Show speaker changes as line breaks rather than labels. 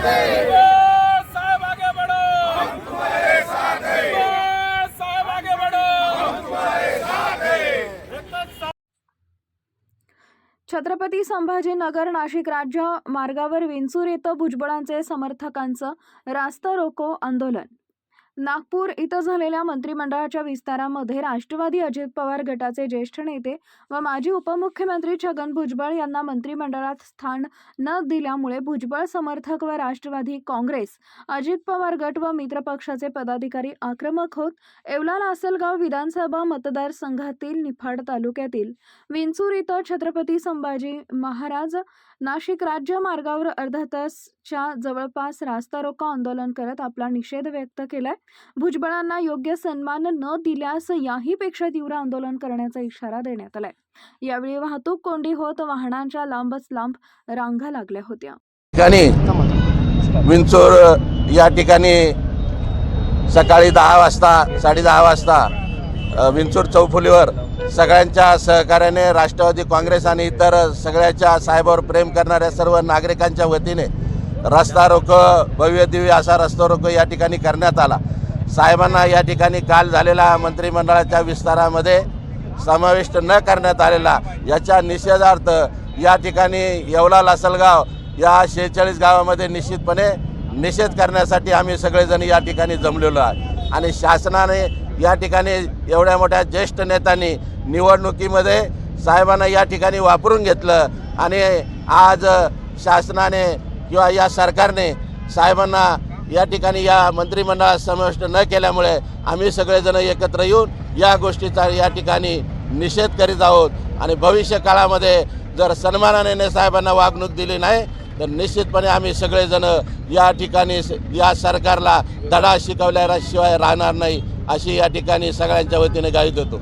साहब आगे बढ़ो, हम तुम्हारे साथ हैं। साहब आगे बढ़ो, हम तुम्हारे साथ हैं।
छत्रपती संभाजीनगर नाशिक राज्य मार्गावर विंचूर येथे भुजबळांचे समर्थकांचं रास्ता रोको आंदोलन। नागपूर इथं झालेल्या मंत्रिमंडळाच्या विस्तारामध्ये राष्ट्रवादी अजित पवार गटाचे ज्येष्ठ नेते व माजी उपमुख्यमंत्री छगन भुजबळ यांना मंत्रिमंडळात स्थान न दिल्यामुळे भुजबळ समर्थक व राष्ट्रवादी काँग्रेस, अजित पवार गट व मित्र पक्षाचे पदाधिकारी आक्रमक होत येवला लासलगाव विधानसभा मतदारसंघातील निफाड तालुक्यातील विंचूर इथं छत्रपती संभाजी महाराज नाशिक राज्य मार्गावर अर्धा तासच्या जवळपास रास्ता रोको आंदोलन करत आपला निषेध व्यक्त केलाय। भुजबळांना योग्य सन्मान न दिल्यास याहीपेक्षा तीव्र आंदोलन करण्याचा इशारा देण्यात आलाय। यावेळी वाहतूक कोंडी होत वाहनांच्या लांबच लांब रांगा लागल्या होत्या।
विंचूर या ठिकाणी सकाळी 10 वाजता 10:30 वाजता विंचूर चौफुलीवर सगळ्यांच्या सहकार्याने राष्ट्रवादी काँग्रेस आणि इतर सगळ्याच्या साहेबावर प्रेम करणाऱ्या सर्व नागरिकांच्या वतीने रस्ता रोको भव्य दिव्य असा रस्ता रोको या ठिकाणी करण्यात आला। साहेबांना या ठिकाणी काल झालेला मंत्रिमंडळाच्या विस्तारामध्ये समाविष्ट न करण्यात आलेला याच्या निषेधार्थ या ठिकाणी येवला लासलगाव या 46 गावामध्ये निश्चितपणे निषेध करण्यासाठी आम्ही सगळेजण या ठिकाणी जमलेलो आहे। आणि शासनाने या ठिकाणी एवढ्या मोठ्या ज्येष्ठ नेत्यांनी निवडणुकीमध्ये साहेबांना या ठिकाणी वापरून घेतलं आणि आज शासनाने किंवा या सरकारने साहेबांना या ठिकाणी या मंत्रिमंडळात समाविष्ट न केल्यामुळे आम्ही सगळेजण एकत्र येऊन या गोष्टीचा या ठिकाणी निषेध करीत आहोत। आणि भविष्य काळामध्ये जर सन्मानाने साहेबांना वागणूक दिली नाही तर निश्चितपणे आम्ही सगळेजण या ठिकाणी या सरकारला धडा शिकवल्याशिवाय राहणार नाही अशी या ठिकाणी सगळ्यांच्या वतीने ग्वाही देतो।